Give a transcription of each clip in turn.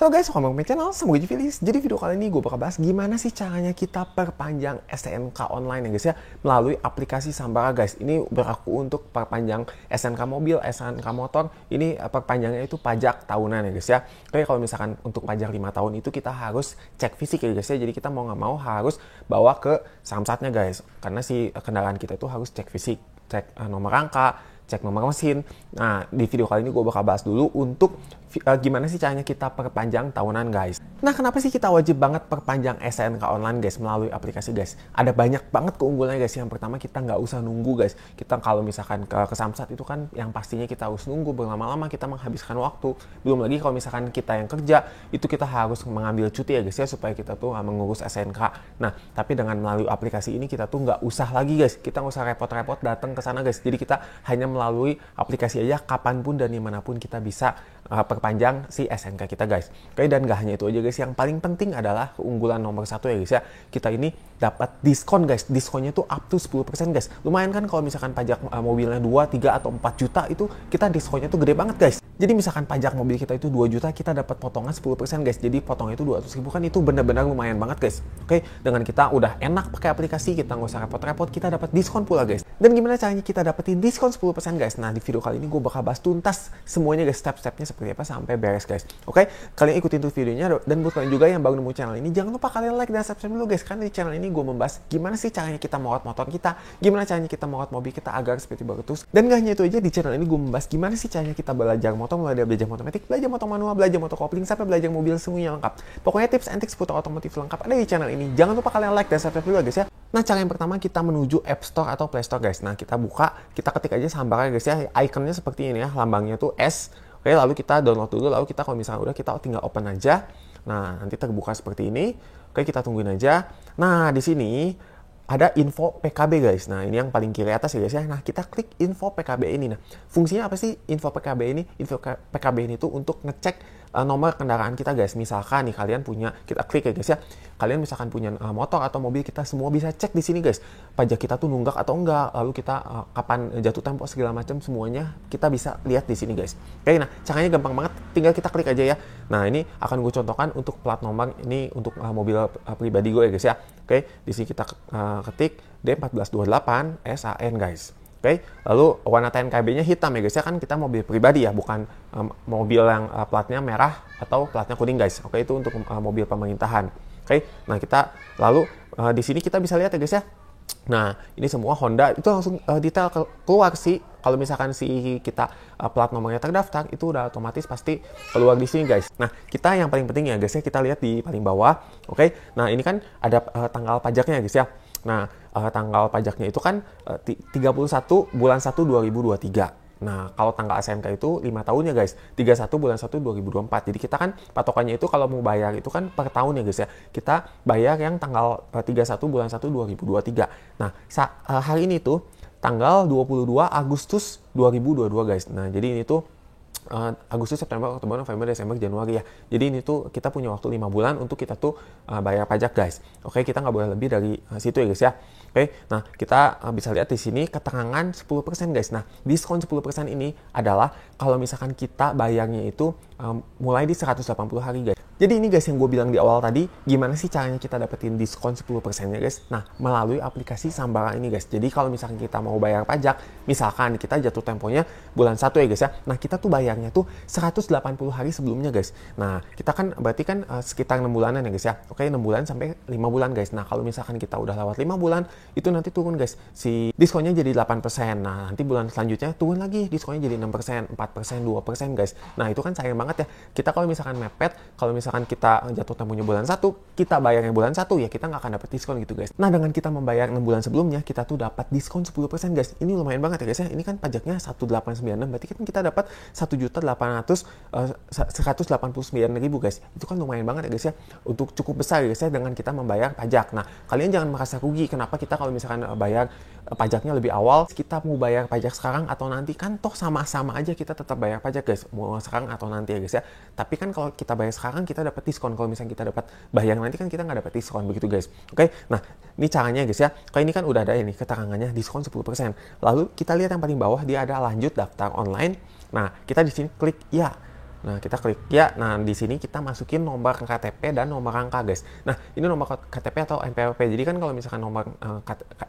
Halo guys, welcome back to my channel, semoga Jivilis. Jadi video kali ini gue bakal bahas gimana sih caranya kita perpanjang STNK online ya guys ya, melalui aplikasi Sambara guys. Ini berlaku untuk perpanjang STNK mobil, STNK motor. Ini perpanjangnya itu pajak tahunan ya guys ya. Oke, kalau misalkan untuk pajak 5 tahun itu kita harus cek fisik ya guys ya. Jadi kita mau nggak mau harus bawa ke samsatnya guys. Karena si kendaraan kita itu harus cek fisik, cek nomor rangka, cek nomor mesin. Nah, di video kali ini gue bakal bahas dulu untuk gimana sih caranya kita perpanjang tahunan guys. Nah, kenapa sih kita wajib banget perpanjang STNK online guys melalui aplikasi guys? Ada banyak banget keunggulannya guys. Yang pertama, kita nggak usah nunggu guys. Kita kalau misalkan ke samsat itu kan yang pastinya kita harus nunggu berlama-lama, kita menghabiskan waktu. Belum lagi kalau misalkan kita yang kerja, itu kita harus mengambil cuti ya guys ya, supaya kita tuh mengurus STNK. Nah, tapi dengan melalui aplikasi ini kita tuh nggak usah lagi guys. Kita nggak usah repot-repot datang ke sana guys. Jadi kita hanya melalui aplikasi aja kapanpun dan dimanapun kita bisa perpanjang si STNK kita guys. Oke, dan gak hanya itu aja guys, yang paling penting adalah keunggulan nomor satu ya guys ya. Kita ini dapat diskon guys. Diskonnya tuh up to 10% guys. Lumayan kan kalau misalkan pajak mobilnya 2, 3 atau 4 juta itu kita diskonnya tuh gede banget guys. Jadi misalkan pajak mobil kita itu 2 juta, kita dapat potongan 10% guys. Jadi potongnya itu 200 ribu kan, itu benar-benar lumayan banget guys. Oke, dengan kita udah enak pakai aplikasi, kita nggak usah repot-repot, kita dapat diskon pula guys. Dan gimana caranya kita dapetin diskon 10% guys? Nah, di video kali ini gue bakal bahas tuntas semuanya guys, step-stepnya seperti apa sampai beres guys. Oke, kalian ikutin tuh videonya, dan buat kalian juga yang baru nemu channel ini, jangan lupa kalian like dan subscribe dulu guys. Karena di channel ini gue membahas gimana sih caranya kita merawat motor kita, gimana caranya kita merawat mobil kita agar seperti baru terus. Dan gak hanya itu aja, di channel ini gue membahas gimana sih caranya kita belajar motor, mulai dari belajar motomatik, belajar motor manual, belajar motor kopling, sampai belajar mobil, semuanya lengkap. Pokoknya tips and tricks seputar otomotif lengkap ada di channel ini. Jangan lupa kalian like dan subscribe dulu guys ya. Nah, cara yang pertama kita menuju App Store atau Play Store guys. Nah, kita buka, kita ketik aja Sambara guys ya. Ikonnya seperti ini ya, lambangnya tuh S. Oke, lalu kita download dulu, lalu kita kalau misalnya udah, kita tinggal open aja. Nah, nanti terbuka seperti ini. Oke, kita tungguin aja. Nah, di sini ada info PKB guys. Nah, ini yang paling kiri atas ya guys ya. Nah, kita klik info PKB ini. Nah, fungsinya apa sih info PKB ini? Info PKB ini tuh untuk ngecek nomor kendaraan kita guys. Misalkan nih kalian punya, kita klik ya guys ya. Kalian misalkan punya motor atau mobil, kita semua bisa cek di sini guys. Pajak kita tuh nunggak atau enggak, lalu kita kapan jatuh tempo segala macam, semuanya kita bisa lihat di sini guys. Oke, nah caranya gampang banget, tinggal kita klik aja ya. Nah, ini akan gue contohkan untuk plat nomor ini untuk mobil pribadi gue ya guys ya. Oke, di sini kita ketik D1428 SAN guys. Oke, lalu warna TNKB-nya hitam ya guys ya, kan kita mobil pribadi ya, bukan mobil yang platnya merah atau platnya kuning guys. Oke, itu untuk mobil pemerintahan. Oke, nah kita lalu di sini kita bisa lihat ya guys ya. Nah, ini semua Honda itu langsung detail keluar sih. Kalau misalkan si kita plat nomornya terdaftar, itu udah otomatis pasti keluar di sini guys. Nah, kita yang paling penting ya guys ya, kita lihat di paling bawah. Oke, nah ini kan ada tanggal pajaknya guys ya. Nah, tanggal pajaknya itu kan 31 bulan 1 2023. Nah, kalau tanggal STNK itu 5 tahun ya guys, 31 bulan 1 2024. Jadi kita kan patokannya itu kalau mau bayar itu kan per tahun ya guys ya. Kita bayar yang tanggal 31 bulan 1 2023. Nah, hari ini tuh tanggal 22 Agustus 2022 guys. Nah, jadi ini tuh Agustus, September, Oktober, November, Desember, Januari ya. Jadi ini tuh kita punya waktu 5 bulan untuk kita tuh bayar pajak guys. Oke, kita nggak boleh lebih dari situ ya guys ya. Oke, nah kita bisa lihat di sini keterangan 10% guys. Nah, diskon 10% ini adalah kalau misalkan kita bayarnya itu mulai di 180 hari guys. Jadi ini guys yang gue bilang di awal tadi, gimana sih caranya kita dapetin diskon 10%-nya guys? Nah, melalui aplikasi Sambara ini guys. Jadi kalau misalkan kita mau bayar pajak, misalkan kita jatuh temponya bulan 1 ya guys ya. Nah, kita tuh bayarnya tuh 180 hari sebelumnya guys. Nah, kita kan berarti kan sekitar 6 bulanan ya guys ya. Oke, 6 bulan sampai 5 bulan guys. Nah, kalau misalkan kita udah lewat 5 bulan, itu nanti turun guys. Si diskonnya jadi 8%. Nah, nanti bulan selanjutnya turun lagi, diskonnya jadi 6%, 4%, 2% guys. Nah, itu kan sayang banget ya. Kita kalau misalkan mepet, kalau misalkan kita jatuh temponya bulan 1, kita bayarnya bulan 1 ya, kita nggak akan dapat diskon gitu guys. Nah, dengan kita membayar 6 bulan sebelumnya, kita tuh dapat diskon 10% guys. Ini lumayan banget ya guys ya. Ini kan pajaknya 1896, berarti kan kita dapat 1.189.000 guys. Itu kan lumayan banget ya guys ya. Untuk cukup besar ya guys ya dengan kita membayar pajak. Nah, kalian jangan merasa rugi. Kenapa kita kalau misalkan bayar pajaknya lebih awal, kita mau bayar pajak sekarang atau nanti, kan toh sama-sama aja kita tetap bayar pajak guys, mau sekarang atau nanti ya guys ya. Tapi kan kalau kita bayar sekarang kita dapat diskon, kalau misalnya kita dapat bayar nanti kan kita nggak dapat diskon begitu guys. Oke, nah ini caranya guys ya. Kayak ini kan udah ada ini keterangannya diskon 10%. Lalu kita lihat yang paling bawah, dia ada lanjut daftar online. Nah, kita di sini klik ya. Nah, kita klik ya. Nah, di sini kita masukin nomor KTP dan nomor angka, guys. Nah, ini nomor KTP atau NPWP. Jadi kan kalau misalkan nomor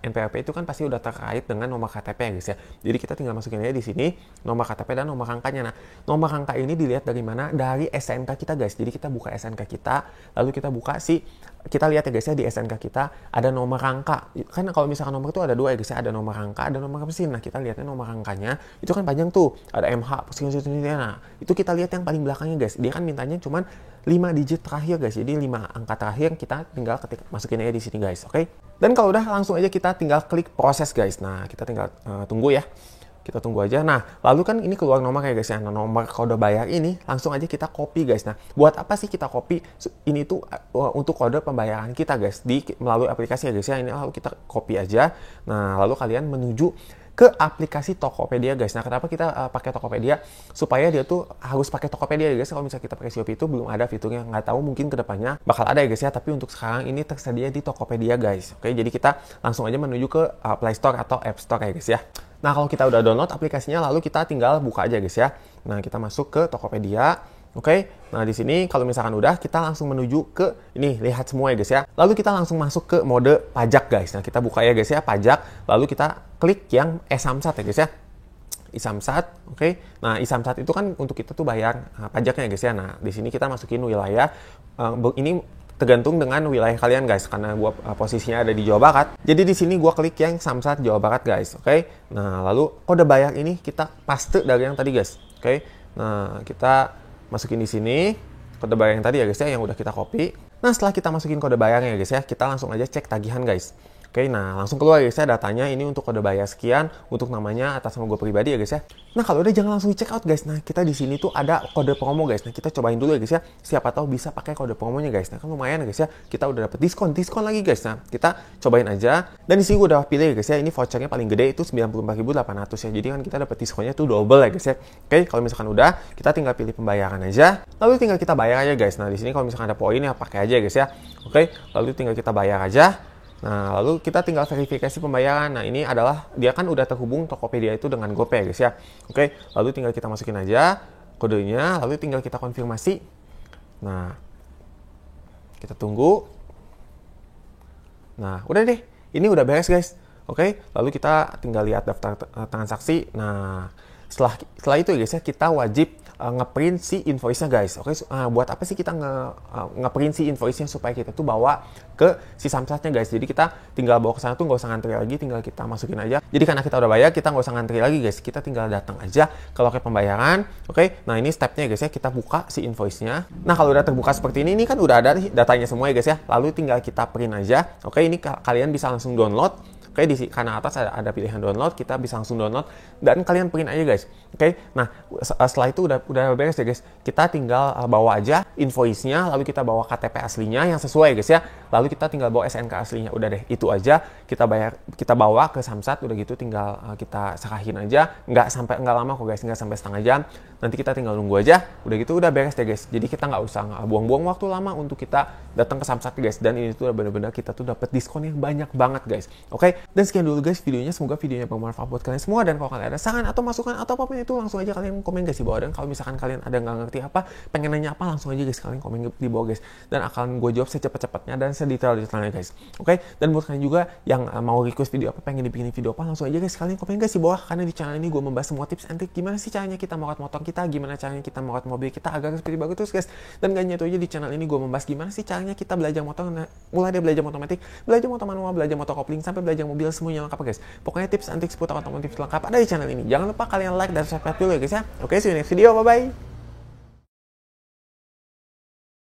NPWP itu kan pasti udah terkait dengan nomor KTP ya, guys ya. Jadi kita tinggal masukin aja di sini nomor KTP dan nomor angkanya. Nah, nomor angka ini dilihat dari mana? Dari SNK kita, guys. Jadi kita buka SNK kita, lalu kita buka kita lihat ya guys ya, di SNK kita ada nomor angka. Kan kalau misalkan nomor itu ada dua ya guys ya, ada nomor angka, ada nomor mesin. Nah, kita lihatnya nomor angkanya itu kan panjang tuh, ada MH, nah itu kita lihat yang paling belakangnya guys. Dia kan mintanya cuman 5 digit terakhir guys, jadi 5 angka terakhir kita tinggal masukin aja di sini guys, oke? Dan kalau udah langsung aja kita tinggal klik proses guys. Nah, kita tinggal tunggu ya. Kita tunggu aja. Nah, lalu kan ini keluar nomor ya guys ya. Nah, nomor kode bayar ini langsung aja kita copy guys. Nah, buat apa sih kita copy? Ini tuh untuk kode pembayaran kita guys melalui aplikasi ya guys ya. Ini lalu kita copy aja. Nah, lalu kalian menuju ke aplikasi Tokopedia guys. Nah, kenapa kita pakai Tokopedia? Supaya dia tuh harus pakai Tokopedia ya guys. Kalau misalnya kita pakai Shopee itu belum ada fiturnya. Nggak tahu, mungkin kedepannya bakal ada ya guys ya. Tapi untuk sekarang ini tersedia di Tokopedia guys. Oke, jadi kita langsung aja menuju ke Play Store atau App Store ya guys ya. Nah, kalau kita udah download aplikasinya, lalu kita tinggal buka aja guys ya. Nah, kita masuk ke Tokopedia. Oke, nah di sini kalau misalkan udah, kita langsung menuju ke ini, lihat semua ya guys ya. Lalu kita langsung masuk ke mode pajak guys. Nah, kita buka ya guys ya, pajak. Lalu kita klik yang e-Samsat ya guys ya. e-Samsat, oke. Nah, e-Samsat itu kan untuk kita tuh bayar pajaknya ya guys ya. Nah, di sini kita masukin wilayah. Ini tergantung dengan wilayah kalian guys, karena gua posisinya ada di Jawa Barat. Jadi di sini gua klik yang Samsat Jawa Barat guys, oke. Nah, lalu kode bayar ini kita paste dari yang tadi guys, oke. Nah, kita masukin di sini kode bayar yang tadi ya guys ya, yang udah kita copy. Nah, setelah kita masukin kode bayarnya ya guys ya, kita langsung aja cek tagihan guys. Oke, nah langsung keluar guys ya datanya, ini untuk kode bayar sekian, untuk namanya atas nama gue pribadi ya guys ya. Nah, kalau udah jangan langsung di check out guys. Nah, kita di sini tuh ada kode promo guys. Nah, kita cobain dulu ya guys ya. Siapa tahu bisa pakai kode promonya guys. Nah, kan lumayan ya guys ya. Kita udah dapet diskon lagi guys. Nah, kita cobain aja. Dan di sini gue udah pilih ya guys ya. Ini vouchernya paling gede itu 94.800 ya. Jadi kan kita dapet diskonnya tuh double ya guys ya. Oke, kalau misalkan udah, kita tinggal pilih pembayaran aja. Lalu tinggal kita bayar aja guys. Nah, di sini kalau misalkan ada poin ya pakai aja guys ya. Oke, lalu tinggal kita bayar aja. Nah, lalu kita tinggal verifikasi pembayaran. Nah, ini adalah, dia kan udah terhubung Tokopedia itu dengan GoPay ya guys ya. Oke, lalu tinggal kita masukin aja kodenya, lalu tinggal kita konfirmasi. Nah, kita tunggu. Nah, udah deh. Ini udah beres guys. Oke, lalu kita tinggal lihat daftar transaksi. Nah, setelah itu ya guys ya, kita wajib ngeprint si invoice-nya guys. Oke, buat apa sih kita ngeprint si invoice-nya? Supaya kita tuh bawa ke si Samsatnya guys. Jadi kita tinggal bawa ke sana tuh nggak usah ngantri lagi, tinggal kita masukin aja. Jadi karena kita udah bayar, kita nggak usah ngantri lagi guys. Kita tinggal datang aja ke loket pembayaran. Oke, nah ini stepnya guys ya, kita buka si invoice-nya. Nah, kalau udah terbuka seperti ini kan udah ada datanya semua ya guys ya. Lalu tinggal kita print aja. Oke, ini kalian bisa langsung download. Oke, di kanan atas ada pilihan download, kita bisa langsung download dan kalian print aja guys. Oke, nah setelah itu udah beres ya guys. Kita tinggal bawa aja invoice-nya, lalu kita bawa KTP aslinya yang sesuai guys ya. Lalu kita tinggal bawa SNK aslinya. Udah deh, itu aja. Kita bawa ke Samsat, udah gitu tinggal kita serahin aja. Nggak lama kok guys, nggak sampai setengah jam. Nanti kita tinggal nunggu aja. Udah gitu udah beres deh guys. Jadi kita nggak usah buang-buang waktu lama untuk kita datang ke Samsat guys. Dan ini tuh bener-bener kita tuh dapat diskon yang banyak banget guys. Oke, dan sekian dulu guys videonya. Semoga videonya bermanfaat buat kalian semua. Dan kalau kalian ada saran atau masukan atau apapun itu, langsung aja kalian komen guys di bawah. Dan kalau misalkan kalian ada nggak ngerti apa, pengen nanya apa, langsung aja guys kalian komen di bawah guys. Dan akan gue jawab secepat-cepatnya dan sedetail-detailnya guys. Oke, dan buat kalian juga yang mau request video apa, pengen dibikin video apa, langsung aja guys kalian komen guys di bawah. Karena di channel ini gue membahas semua tips and trik gimana sih caranya kita merawat motor kita, gimana caranya kita merawat mobil kita agar seperti bagus terus guys. Dan gak nyatu aja, di channel ini gue membahas gimana sih caranya kita belajar motor, mulai dari belajar motor otomatis, belajar motor manual, belajar motor kopling, sampai belajar mobil, semuanya lengkap guys. Pokoknya tips and trik seputar otomotif lengkap ada di channel ini. Jangan lupa kalian like dan subscribe dulu ya guys ya. Oke, see you next video, bye bye.